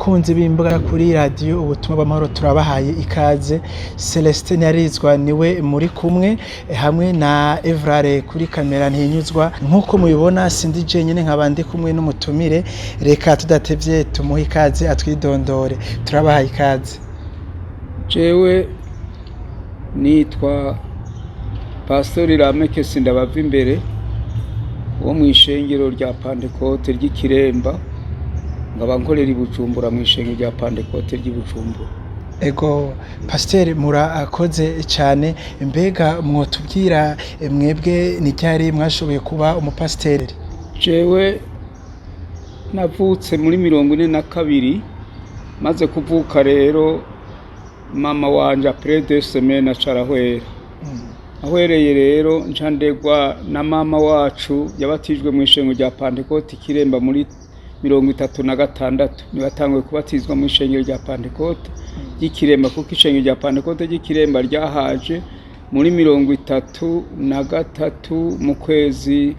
bakunzi b'imbuga kuri radio ubutumwa bw'amahoro turabahaye ikaze. Celestin Yarizwa niwe muri kumwe hamwe na Evrare kuri kamera ntinyuzwa nkuko mubibona sindi je nyene nkabandi kumwe n'umutumire. Reka tudatevye tumuhe ikaze atwidondore. Turabahaye ikaze. Jewe nitwa Pastor Irameke Sindabava imbere wo mw'ishengero rya Pentecote ry'Ikiremba, ngaba nkorera Bujumbura mw'ishengero rya Pentecote ry'Ibujumbura. Ego Pasteur murakoze cyane. Mbega mwotubwira mwebwe ni ryari mwashoboye kuba umupasiteri? Jewe navutse muri 42, maze kuvuka rero mama wanje après 2 semaines acarahwera. Ahwereye rero ncandegwa na mama wacu yabatijwe mu ishengero rya Pentecote Kiremba muri 36. Nibatangwe kubatizwa mu ishengero rya Pentecote y'Ikiremba, kuko ishengero rya Pentecote y'Ikiremba ryahaje muri 33 mu kwezi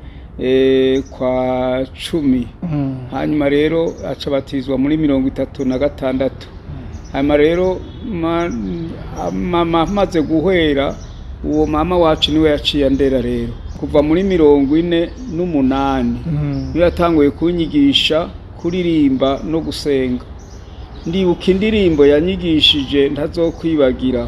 kwa 10. Hanyuma rero acabatizwa muri 36. Hanyuma rero mama maze guhwera, uwo mama wacu niwe yaciye andera rero kuva muri 48. Niwe yatanguye kunyigisha kuririmba no gusenga. Ndibuka indirimbo yanyigishije ntazokwibagira: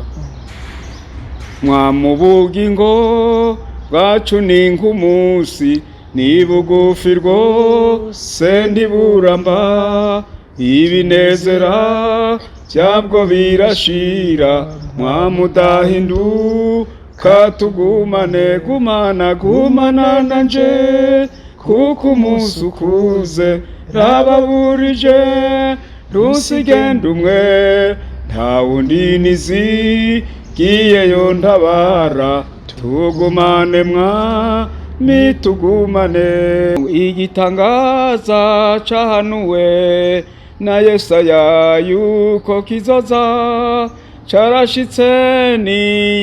mwamubugingo bwacu ni nk'umunsi, ni bugufi rwose ndiburamba, ibinezera byabwo birashira, mwamudahinduka tugumane, gumana nanje kuko umunsi ukuze rababurije, ntusigende umwe nta wundi nizigiyeyo ntabara, tugumane mwami tugumane. Igitangaza cahanuwe na Yesaya yuko kizoza carashitse, ni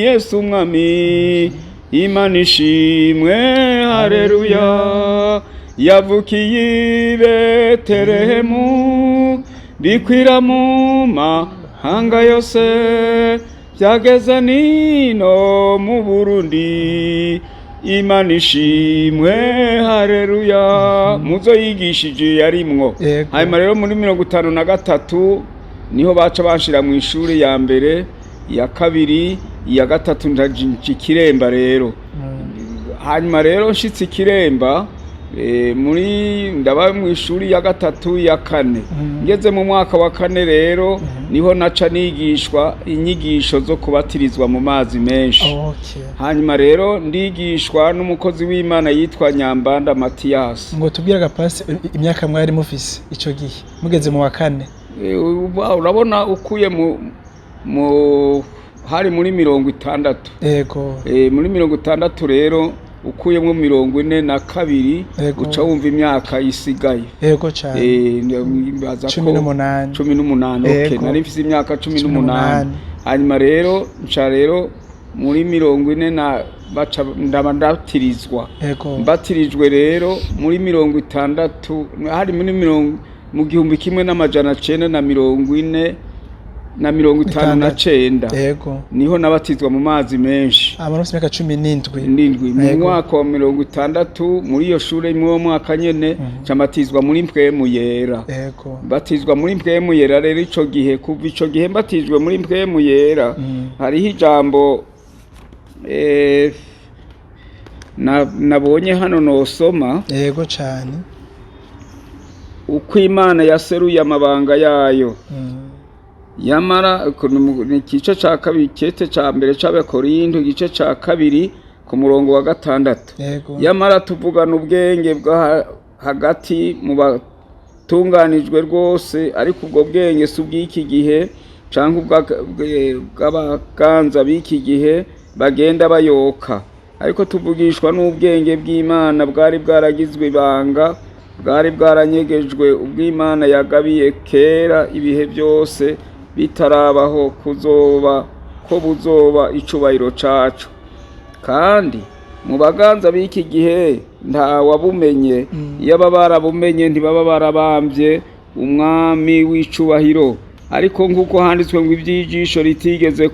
Yesu umwami, Imana ishimwe, haleluya. Yavukiye i Betelehemu, bikwira mu mahanga yose, byageze nino mu Burundi, Imana ishimwe, haleluya. Muzo yigishije yarimwo. Hanyuma rero muri 53 niho baca banshira mu ishuri ya mbere, ya kabiri, ya gatatu njaje Kiremba rero. Hanyuma rero nshitse Kiremba muri ndaba mu ishuri ya gatatu ya kane. Ngeze mu mwaka wa kane rero niho naca nigishwa inyigisho zo kubatirizwa mu mazi menshi. Hanyuma rero ndigishwa n'umukozi w'Imana yitwa Nyambanda Mathias. Ngo tubwiraga pasi imyaka mwari mufise ico gihe mugeze mu wa kane? Urabona ukuye mu hari muri 60. Ego. Muri 60 rero ukuyemo 42 uca wumva imyaka isigaye. Yego cyane. 18. Okay, nari mfise imyaka 18. Hanyuma rero nca rero muri 40 baca ndabatirizwa. Mbatirijwe rero muri 60, hari muri mu 1949. Yego. Niho nabatizwa mu mazi menshi. Amanose imyaka 17. Mu mwaka wa 60 muri iyo shure imwe mwaka nyene camatizwa muri Mpwemu Yera. Yego. Batizwa muri Mpwemu Yera rero ico gihe, kuva ico gihe mbatijwe muri Mpwemu Yera, hariho ijambo nabonye hano nosoma. Yego cyane. Uko Imana yaseruye amabanga yayo. Yamara ni igice ca kabiri, kete ca mbere c'Abakorinto igice ca kabiri ku murongo wa 6. Yamara tuvugana ubwenge bwa hagati mu batunganijwe rwose, ariko ubwo bwenge si ubw'iki gihe canke ubw'abaganza b'iki gihe bagenda bayoka, ariko tuvugishwa n'ubwenge bw'Imana bwari bwaragizwe ibanga, bwari bwaranyegejwe ubw'Imana yagabiye kera ibihe byose bitarabaho ko buzoba icubahiro cacu. Kandi mu baganza b'iki gihe nta wabumenye, iyo baba barabumenye ntibaba barabambye umwami w'icubahiro. Ariko nk'uko handitswe ngo iby'ijisho ritigeze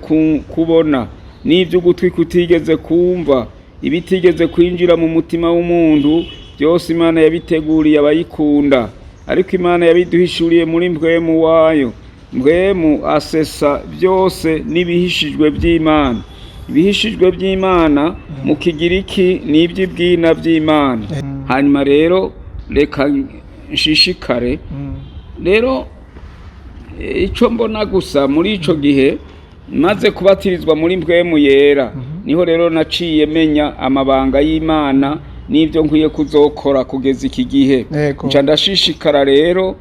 kubona n'iby'ugutwi kutigeze kumva ibitigeze kwinjira mu mutima w'umuntu, byose Imana yabiteguriye abayikunda. Ariko Imana yabiduhishuriye muri mpwemu wayo. Mpwemu asesa byose n'ibihishijwe by'Imana. Ibihishijwe by'Imana mu Kigiriki ni iby'ibwina by'Imana. Hanyuma rero reka nshishikare rero icyo mbona gusa muri ico gihe maze kubatirizwa muri mpwemu yera, niho rero naciye menya amabanga y'Imana n'ibyo nkwiye kuzokora kugeza iki gihe. Nca ndashishikara rero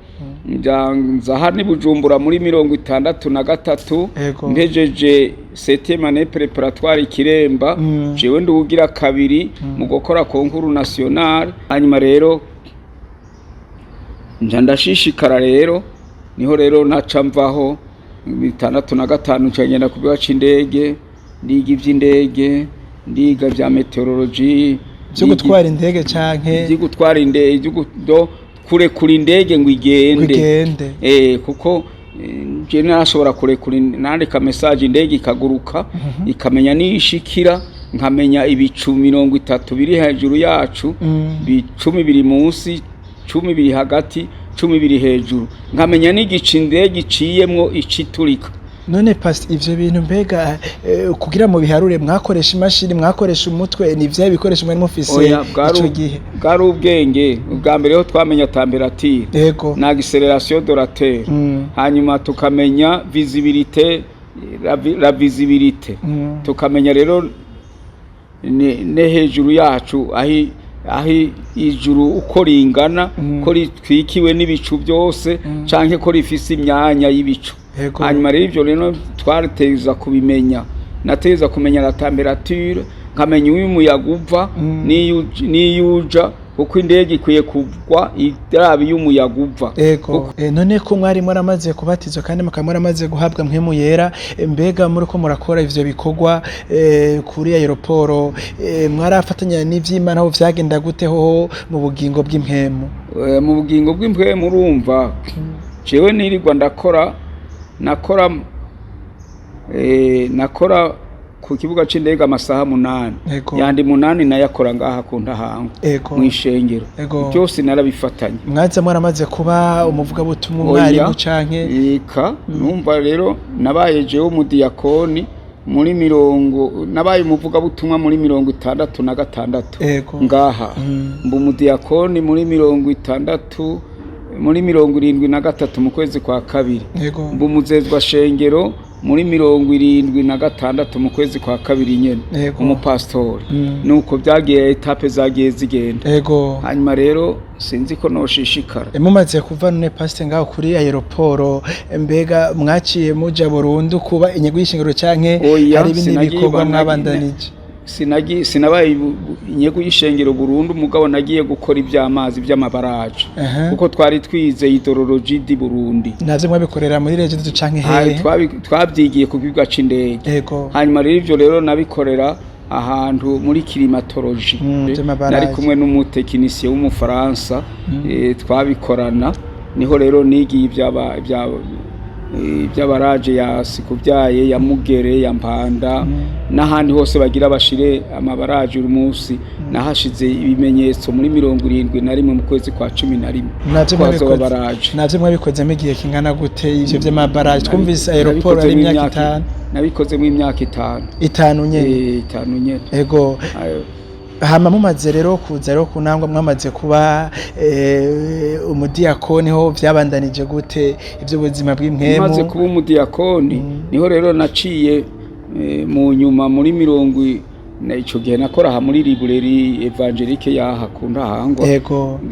nza hano Bujumbura muri 63 mpejeje septième année préparatoire Ikiremba, jewe ndugira kabiri mu gukora concours national. Hanyuma rero nca ndashishikara rero, niho rero naca mvaho 65 nca ngenda ku biwa c'indege, ndiga ivy'indege, ndiga vya meteorology, byo gutwara indege canke byo gutwara indege, kurekura indege ngo igende. Kuko je narashobora kurekura, nandika message indege ikaguruka, ikamenya nishikira, nkamenya ibicu 30 biri hejuru yacu, 10 biri munsi, 10 biri hagati, 10 biri hejuru, nkamenya n'igice indege iciyemwo iciturika. None pasi ivyo bintu mbega kugira mu biharure mwakoresha imashini, mwakoresha umutwe, ni vya bikoresho mwari mufise ico gihe? Bwari ubwenge. Ubwa mbere ho twamenya temperature na acceleration de la terre, hanyuma tukamenya visibilité, la visibilité, tukamenya rero ne hejuru yacu ahi ijuru uko ringana, ko ritwikiwe n'ibicu byose canke ko rifise imyanya y'ibicu. Hanyuma rero ivyo rero twarateza kubimenya, nateza kumenya la temperature, nkamenya uyu muyaga uva niyuja, kuko indege ikwiye kugwa irabi y'umuyaga uva. None ko mwari mwaramaze kubatizwa kandi mukamwaramaze guhabwa mpwemu yera, mbega muri ko murakora ivyo bikorwa kuri aeroport, mwarafatanya n'ivy'Imana aho vyagenda gute ho mu bugingo bw'impwemu? Mu bugingo bw'impwemu urumva jewe nirirwa nakora ku kibuga c'indege amasaha 8, yandi 8 nayakora ngaha ku Ntahangwa mw'ishengero. Byose narabifatanye. Mwaza mwaramaze kuba umuvuga butumwa mwarimu canke? Numva rero nabaye jewe mu diakoni muri nabaye umuvuga butumwa muri 66 ngaha. Mbu mu diakoni muri 60 muri 73 mu kwezi kwa kabiri. Mbu muzezwa shengero muri 76 mu kwezi kwa kabiri nyene, umupastori. Nuko byagiye etape zagiye zigenda. Hanyuma rero sinzi ko noshishikara. Mumaze kuva none pastor ngaho kuri aeroport, mbega mwaciye muja burundu kuba inyego y'ishingiro canke hari ibindi bikorwa mwabandanije? Sinabaye inyego y'ishengero burundu, mugabo nagiye gukora iby'amazi by'amabaraje, kuko twari twize hydrologie di Burundi. Navyo mwabikorera muri region canke hehe? Twabyigiye ku kibuga c'indege. Hanyuma rero ivyo rero nabikorera ahantu muri climatologie, nari kumwe n'umutekinisiye w'umufaransa, twabikorana. Niho rero nigiye iby'abaraje ya Sikubyaye, ya Mugere, ya Mpanda, n'ahandi hose bagira bashire amabaraje uyu munsi. Nahashize ibimenyetso muri 71 mu kwezi kwa 11. Navyo mwabikozemo igihe kingana gute ivyo by'amabaraje? Twumvise aeroport ari imyaka 5. Nabikozemo imyaka 5. 5 nyene. 5 nyene. Hama mumaze rero kuza rero kunangwa, mwamaze kuba umudiakoni, ho vyabandanije gute ivyo buzima bw'impwemu? Maze kuba umudiakoni niho rero naciye mu nyuma muri 70 ico gihe nakora aha muri librairie evangelique yaha ku Ntahangwa,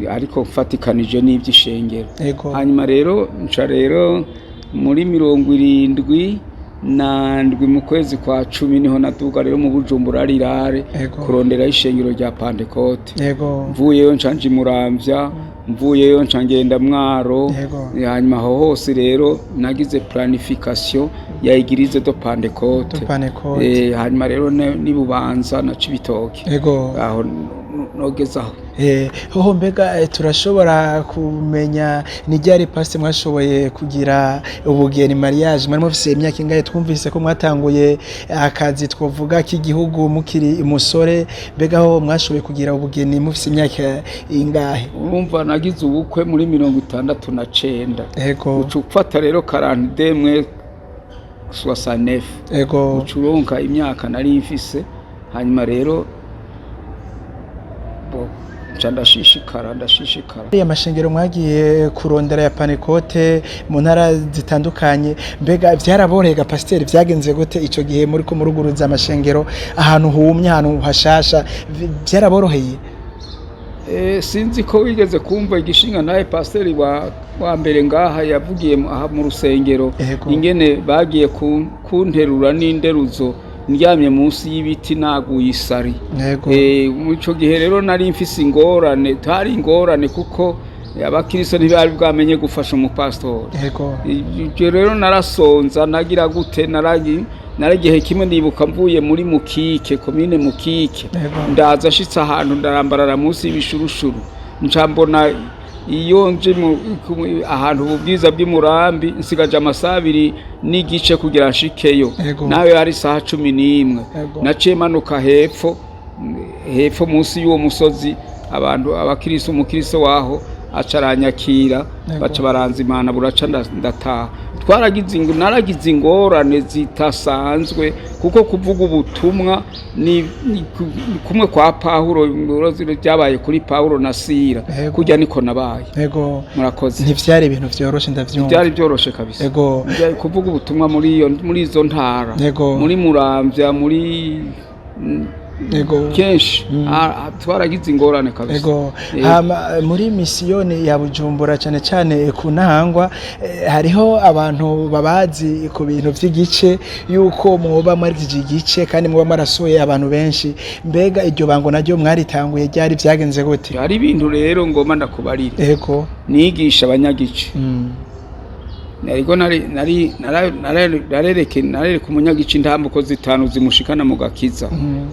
ariko mfatikanije n'ivy'ishengero. Hanyuma rero nca rero muri 70 nandwi mu kwezi kwa 10 niho natuka rero mu Bujumbura rirare kurondera ishengero rya Pentecote. Mvuyeyo ncanje Muramvya, mvuyeyo ncangenda Mwaro. Hanyuma aho hose rero nagize planification ya Eglise de Pentecote. Hanyuma rero ni Bubanza na Cibitoke. Aho nogezaho. Hoho mbega turashobora kumenya ni ryari pastor mwashoboye kugira ubugeni mariage mwari mufise imyaka ingahe? Twumvise ko mwatanguye akazi twovuga k'igihugu mukiri umusore, mbega ho mwashoboye kugira ubugeni mufise imyaka ingahe? Urumva nagize ubukwe muri 69. Ego ucufata rero 42 69. Ego ucuronka imyaka nari mfise, hanyuma rero ndashishikara. Ya mashengero mwagiye kurondera ya Panekote mu ntara zitandukanye, mbega vyaraborega pasteur, vyagenze gute ico gihe muri ko muruguruza amashengero ahantu humye, ahantu hashasha, vyaraboroheye? Sinzi ko wigeze kumva igishinga naye pasteur wa mbere ngaha yavugiye mu rusengero ingene bagiye kunterura n'inderuzo ndyamye munsi y'ibiti naguye isari. Muco gihe rero nari mfise ingorane, tari ingorane kuko abakristo ntibari bwamenye gufasha umupastori. Ibyo rero narasonza, nagira gute, naragihe kimwe ndibuka mvuye muri Mukike, komine Mukike, ndaza ashitse ahantu ndarambarara munsi y'ibishurushuru, ncambona iyo nje ahantu ububwiza bw'Imurambi, nsigaje amasaha 2 n'igice kugira nshikeyo, nawe hari saha 11. naciye manuka hepfo munsi y'uwo musozi, abantu abakristo umukristo waho acaranyakira, baca baranza Imana, buraca ndataha. Naragize ingorane zitasanzwe kuko kuvuga ubutumwa ni kumwe kwa Paulo, byabaye kuri Paulo na Sila, kujya niko nabaye. Murakoze. Ntivyari ibintu vyoroshe, ndavyumva. Byari byoroshe kabisa. Kuvuga ubutumwa muri izo ntara, muri Muramvya, muri kenshi twaragize ingorane kabisa. Muri misiyoni ya Bujumbura cyane cyane ku Ntahangwa, hariho abantu babazi ku bintu vy'igice, yuko muba muri iki gice kandi muba marasuye abantu benshi, mbega iryo bango naryo mwaritanguye ryari, vyagenze gute? Hari ibintu rero ngoma ndakubarira. Nigisha abanyagice. Nariko narereka umunyagice intambuko 5 zimushikana mu gakiza: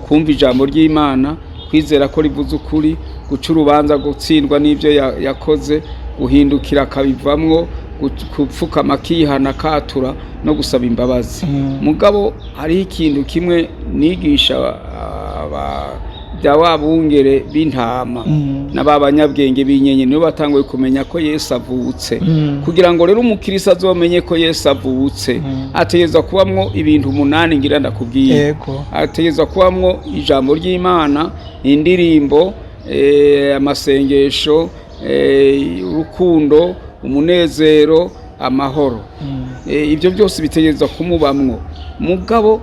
kumva ijambo ry'Imana, kwizera ko rivuze ukuri, guca urubanza, gutsindwa n'ivyo yakoze, guhindukira akabivamwo, gupfukama akihana, katura no gusaba imbabazi. Mugabo hari ikintu kimwe nigisha bya wabungere b'intama n'ababanyabwenge b'inyenye, nibo batanguye kumenya ko Yesu avutse. Kugira ngo rero umukristo azomenye ko Yesu avutse, ategeza kubamwo ibintu 8 ngira ndakubwiye. Ategeza kubamwo ijambo ry'Imana, indirimbo, amasengesho, urukundo, umunezero, amahoro. Ibyo byose bitegeza kumubamwo. Mugabo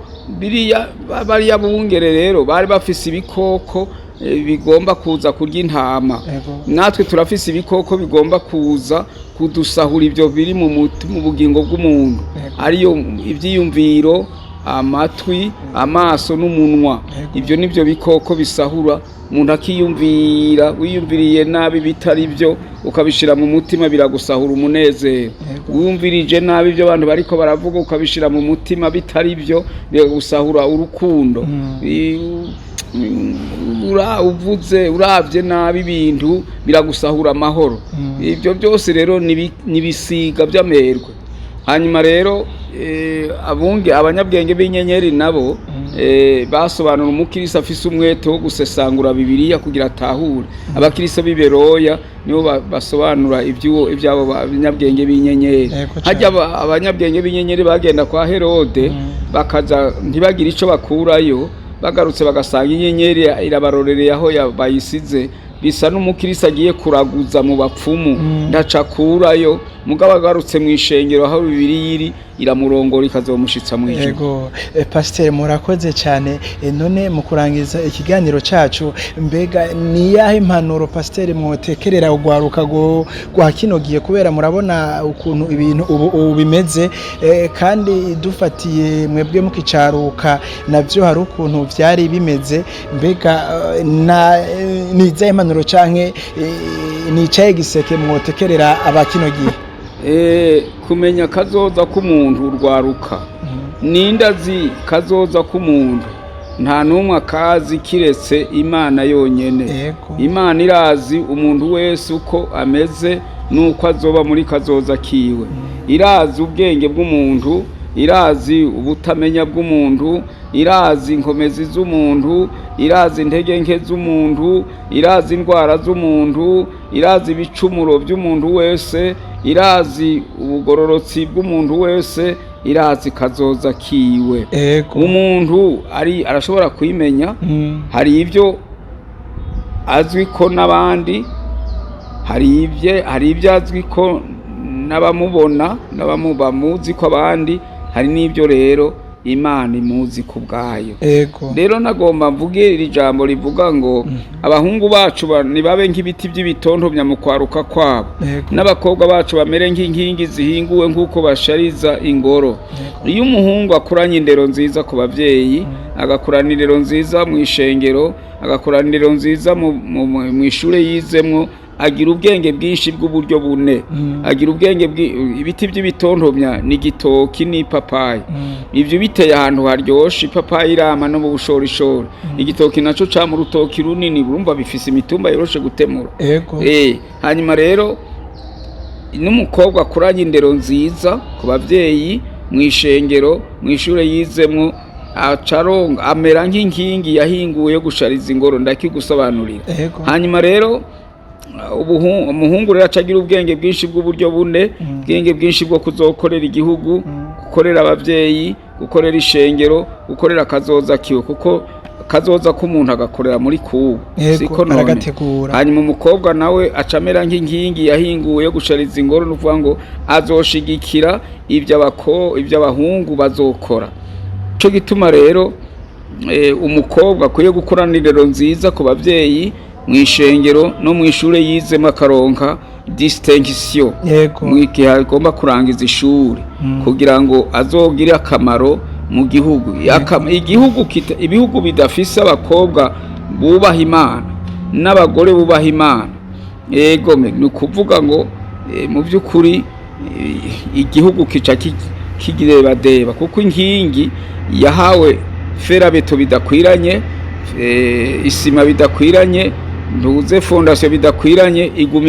bariya bungere rero bari bafise ibikoko bigomba kuza kurya intama. Natwe turafise ibikoko bigomba kuza kudusahura ibyo biri mu bugingo bw'umuntu, ariyo ivyiyumviro, amatwi, amaso n'umunwa. Ibyo nivyo bikoko bisahura umuntu akiyumvira. Wiyumviriye nabi bitari byo ukabishira mu mutima, biragusahura umunezero. Wiyumvirije nabi ibyo abantu bariko baravuga ukabishira mu mutima bitari byo, biragusahura urukundo. Uravye nabi ibintu biragusahura amahoro. Ibyo byose rero nibisiga by'amerwe. Hanyuma rero abanyabwenge b'inyenyeri nabo basobanura umukristo afise umwete wo gusesangura Bibiliya kugira atahure. Abakristo b'iberoya nibo basobanura ibyabo abanyabwenge b'inyenyeri. Hajya abanyabwenge b'inyenyeri bagenda kwa Herode, bakaza ntibagira ico bakurayo, bagarutse bagasanga inyenyeri irabarorereye aho bayisize, bisa n'umukristo agiye kuraguza mu bapfumu, ndacakurayo. Mugabo agarutse mu ishengero aho Bibiliya iri, iramurongora ikazomushitsa mu ijuru. Pasteur murakoze cyane. None mu kurangiza ikiganiro cacu, mbega ni yahe impanuro pasteur mwotekerera ugwaruka gwa kinogiye, kubera murabona ukuntu ibintu ubu bimeze, kandi dufatiye mwebwe mukicaruka navyo hari ukuntu vyari bimeze, mbega niza impanuro canke nicaye giseke mwotekerera abakinogiye? Kumenya kazoza k'umuntu urwaruka, nindazi kazoza k'umuntu nta numwe akazi kiretse Imana yonyene. Yego. Imana irazi umuntu wese uko ameze nuko azoba muri kazoza kiwe. Irazi ubwenge bw'umuntu, irazi ubutamenya bw'umuntu, irazi inkomezi z'umuntu, irazi intege nke z'umuntu, irazi indwara z'umuntu, irazi ibicumuro by'umuntu wese, irazi ubugororotsi bw'umuntu wese, irazi kazoza kiwe. Umuntu arashobora kwimenya. Hari ibyo azwi ko n'abandi, hari ibyo azwi ko n'abamubona bamuzi ko abandi, hari n'ibyo rero Imana imuzi ku bwayo. Rero nagomba mvuge iri jambo rivuga ngo abahungu bacu nibabe nk'ibiti by'ibitontomya mu kwaruka kwabo, n'abakobwa bacu bamere nk'inkingi zihinguwe nk'uko bashariza ingoro. Iyo umuhungu akuranye indero nziza ku bavyeyi, agakurana indero nziza mu ishengero, agakurana indero nziza mu ishure yizemwo, agira ubwenge bwinshi bw'uburyo bune. Agira ubwenge ibiti by'ibitontomya ni igitoki n'ipapayi. Ivyo biteye ahantu haryoshe, ipapayi irama no mu bushorishori. Igitoki naco ca mu rutoki runini, urumva bifise imitumba yoroshe gutemura. Hanyuma rero n'umukobwa akuranye indero nziza ku bavyeyi, mu ishengero, mu ishure yizemwo, acaronga amera nk'inkingi yahinguye gushariza ingoro. Ndakigusobanurira. Hanyuma rero umuhungu rero acagira ubwenge bwinshi bw'uburyo bune, ubwenge bwinshi bwo kuzokorera igihugu, gukorera abavyeyi, gukorera ishengero, gukorera kazoza kiwe, kuko kazoza k'umuntu agakorera muri kubu, siko none. Hanyuma umukobwa nawe acamera nk'inkingi yahinguye gushariza ingoro, nuvuga ngo azoshigikira ibyo abahungu bazokora. Cyo gituma rero umukobwa akwiye gukorana indero nziza ku bavyeyi, mu ishengero no mu ishure yizemo, akaronka distinction mu gihe agomba kurangiza ishuri, kugira ngo azogire akamaro mu gihugu. Ibihugu bidafise abakobwa bubaha Imana n'abagore bubaha Imana, ni ukuvuga ngo mu by'ukuri igihugu kica kigirebadeba, kuko inkingi yahawe ferabeto bidakwiranye, isima bidakwiranye, ntuze fondasiyo bidakwiranye, iguma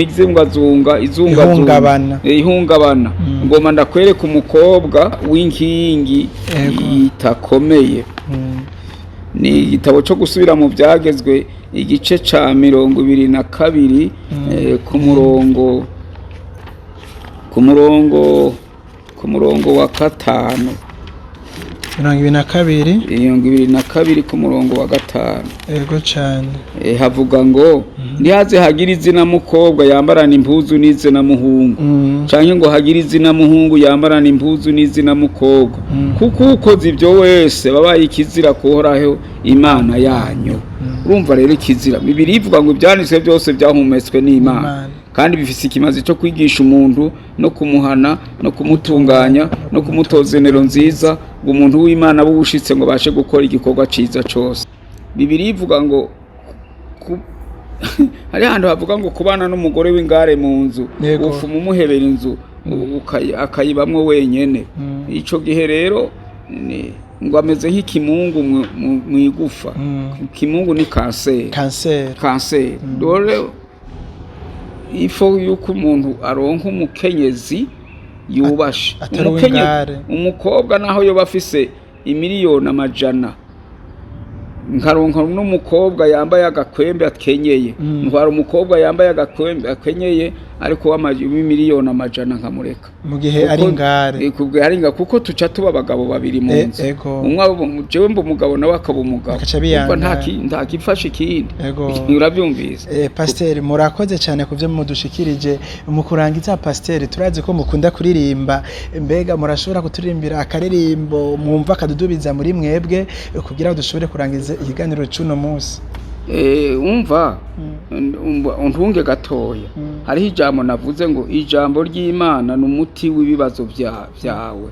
ihungabana. Ngoma ndakwereka umukobwa w'inkingi itakomeye. Ni igitabo cyo gusubira mu byagezwe, igice ca 22 ku murongo wa 5. 22 ku murongo wa 5. Ego cyane. Havuga ngo ntihaze hagira izina mukobwa yambarana impuzu n'izina muhungu, canke ngo hagira izina muhungu yambarana impuzu n'izina mukobwa, kuko ukoze ibyo wese babaye ikizira kuhoraho Imana yanyu. Urumva rero ikizira, Bibiliya ivuga ngo ibyanditswe byose byahumetswe n'Imana, kandi bifise ikimazi cyo kwigisha umuntu no kumuhana no kumutunganya no kumutoza indero nziza, ngo umuntu w'Imana bubushitse ngo bashe gukora igikorwa ciza cyose. Bibiliya ivuga ngo hari handi havuga ngo kubana n'umugore w'ingare mu nzu, ufuma umuhebera inzu akayibamwo wenyene. Ico gihe rero ngo ameze nk'ikimungu mu igufa. Kimungu ni kanseri. Dore ifo yuko umuntu aronka umukenyezi yubashe. Umukobwa naho yoba afise imiliyoni amajana, nkaronka n'umukobwa yambaye agakwembe akenyeye, ntwara umukobwa yambaye agakwembe akenyeye ariko w'imiliyoni amajana nkamureka, mu gihe ari ingare. Kuko tuca tuba abagabo babiri mu nzu, umwe jewe mba umugabo nawe akaba umugabo, nta kifasha ikindi. Urabyumvise? Pasiteri, murakoze cyane ku byo mudushikirije. Mu kurangiza pasiteri, turazi ko mukunda kuririmba, mbega murashobora kuturimbira akaririmbo mwumva kadudubiza muri mwebwe kugira ngo dushobore kurangiza ikiganiro cy'uno munsi? Umva untunge gatoya. Hariho ijambo navuze ngo ijambo ry'Imana ni umuti w'ibibazo byawe.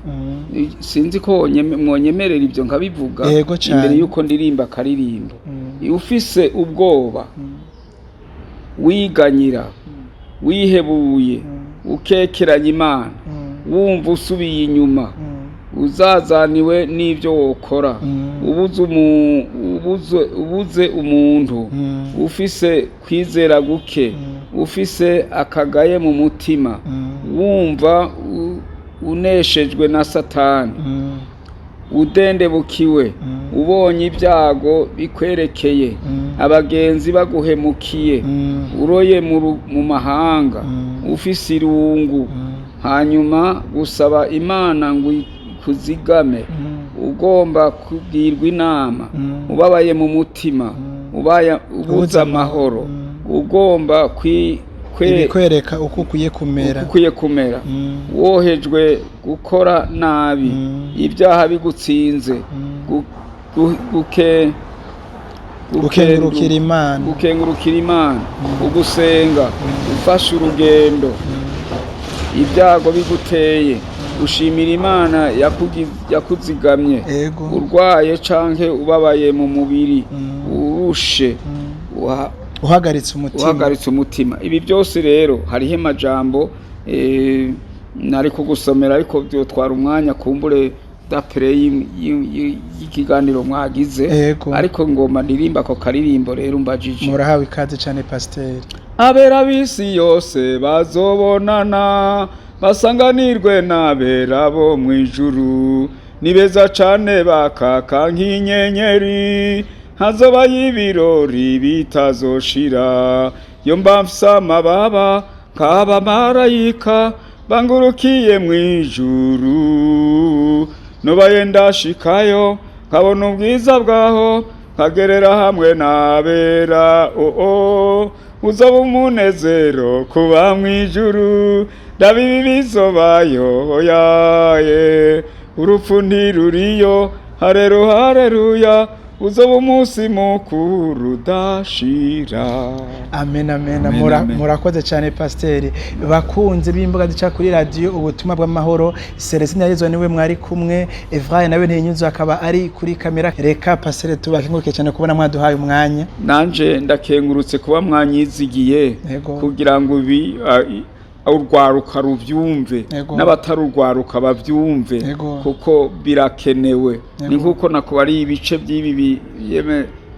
Sinzi ko mwonyemerera ibyo nkabivuga imbere yuko ndirimba akaririmbo. Ufise ubwoba, wiganyira, wihebuye, ukekeranya Imana, wumva usubiye inyuma, uzazaniwe n'ibyo wokora ubuze umuntu ufise kwizera guke ufise akagaye mu mutima wumva uneshejwe na Satani udendebukiwe ubonye ibyago bikwerekeye abagenzi baguhemukiye uroye mu mahanga ufise irungu hanyuma gusaba Imana ngo kuzigame ugomba kubwirwa inama ubabaye mu mutima ubuza amahoro ugomba kwereka uko ukwiye kumera wohejwe gukora nabi ibyaha bigutsinze gukengurukira Imana ugusenga ufashe urugendo ibyago biguteye ushimira Imana yakuzigamye urwaye canke ubabaye mu mubiri urushe uhagaritse umutima ibi byose rero hariho amajambo nari kugusomera ariko byotwara umwanya kumbure dapre y'ikiganiro mwagize ariko ngoma ndirimba ko karirimbo rero mbajije murahawe ikaze cyane pasiteri abera bisi yose bazobonana basanganirwe n'abera bo mu ijuru ni beza cane bakaka nk'inyenyeri hazoba y'ibirori bitazoshira yo mbamfise amababa nk'abamarayika bangurukiye mu ijuru nubaye ndashikayo nkabona ubwiza bwaho nkagerera hamwe n'abera uzoba umunezero kuba mu ijuru ndabibi bizobayo yaye urupfu ntiruriyo hareruya uzoba umunsi mukuru udashira. Amen. Murakoze cyane pasiteri. Bakunze b'imbuga duca kuri radio ubutumwa bw'amahoro, Celestine Yarizwa niwe mwari kumwe, Evraye nawe ntinyuzo akaba ari kuri kamera. Reka pasiteri tubakenguruke cyane kubona mwaduhaye umwanya. Nanje ndakengurutse kuba mwanyizigiye kugira ngo urwaruka ruvyumve n'abatarurwaruka bavyumve kuko birakenewe. Ni nkuko nako ari ibice by'ibi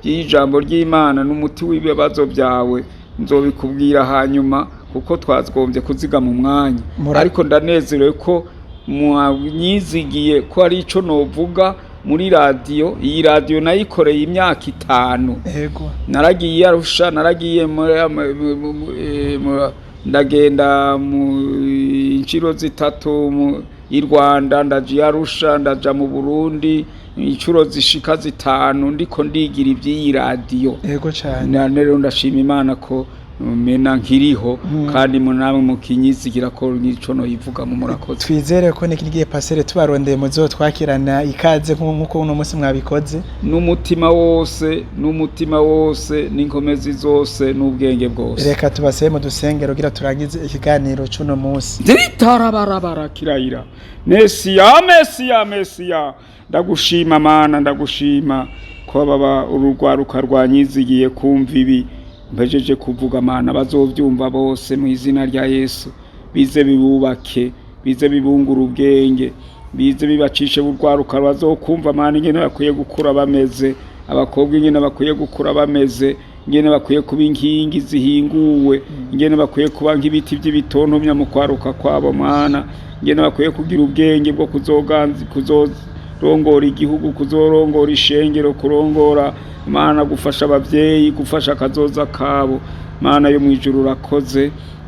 by'ijambo ry'Imana n'umuti w'ibibazo byawe nzobikubwira hanyuma kuko twagombye kuziga mu mwanya, ariko ndanezerewe ko mwanyizigiye ko ari ico novuga muri radio. Iyi radio nayikoreye imyaka 5. Naragiye Arusha, naragiye ndagenda mu inshuro zitatu mu Rwanda, ndaje Arusha, ndaja mu Burundi inshuro zishika 5 ndiko ndigira iby'iyi radio. Yego cyane. Rero ndashima Imana ko mena nkiriho kandi munamwe mukinyizigira ko nico no yivuga mu murakoze. Twizere ko nikigiye pasere tubarondeye muzo twakirana ikaze nkuko uno munsi mwabikoze n'umutima wose n'inkomezi zose n'ubwenge bwose. Reka tubaseye mu dusengero gira turangize ikiganiro cuno munsi. Zitarabarabara kirayira. Mesiya ndagushima Mana, ndagushima ko baba urugwaruka rwanyizigiye kumva ibi mbejeje kuvuga Mana, bazovyumva bose mu izina rya Yesu. Bize bibubake, bize bibungura ubwenge, bize bibacishe burwaruka bazokumva Mana ingene bakwiye gukura bameze, abakobwa ingene bakwiye gukura bameze, ingene bakwiye kuba inkingi zihinguwe, ingene bakwiye kuba nk'ibiti by'ibitontomya mu kwaruka kwabo Mana, ingene bakwiye kugira ubwenge bwo kuzorongora igihugu, kuzorongora ishengero, kurongora Mana, gufasha abavyeyi, gufasha kazoza kabo Mana yo mwijuru.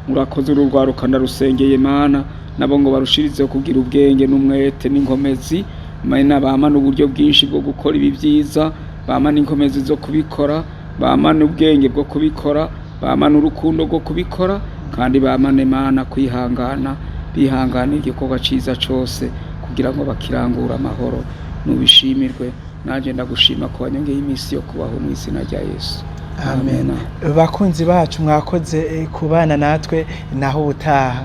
Urakoze urugwaruka ndarusengeye Mana, nabo ngo barushirize kugira ubwenge n'umwete n'inkomezi Mana, bamana uburyo bwinshi bwo gukora ibi byiza, bamana inkomezi zo kubikora, bamana ubwenge bwo kubikora, bamana urukundo rwo kubikora, kandi bamane Mana kwihangana, bihangana igikorwa ciza cose kugira ngo bakirangura amahoro. Nubishimirwe, naje ndagushima ko wanyongeye iminsi yo kubaho mu izina rya Yesu. Amen. Bakunzi bacu mwakoze kubana natwe naho utaha.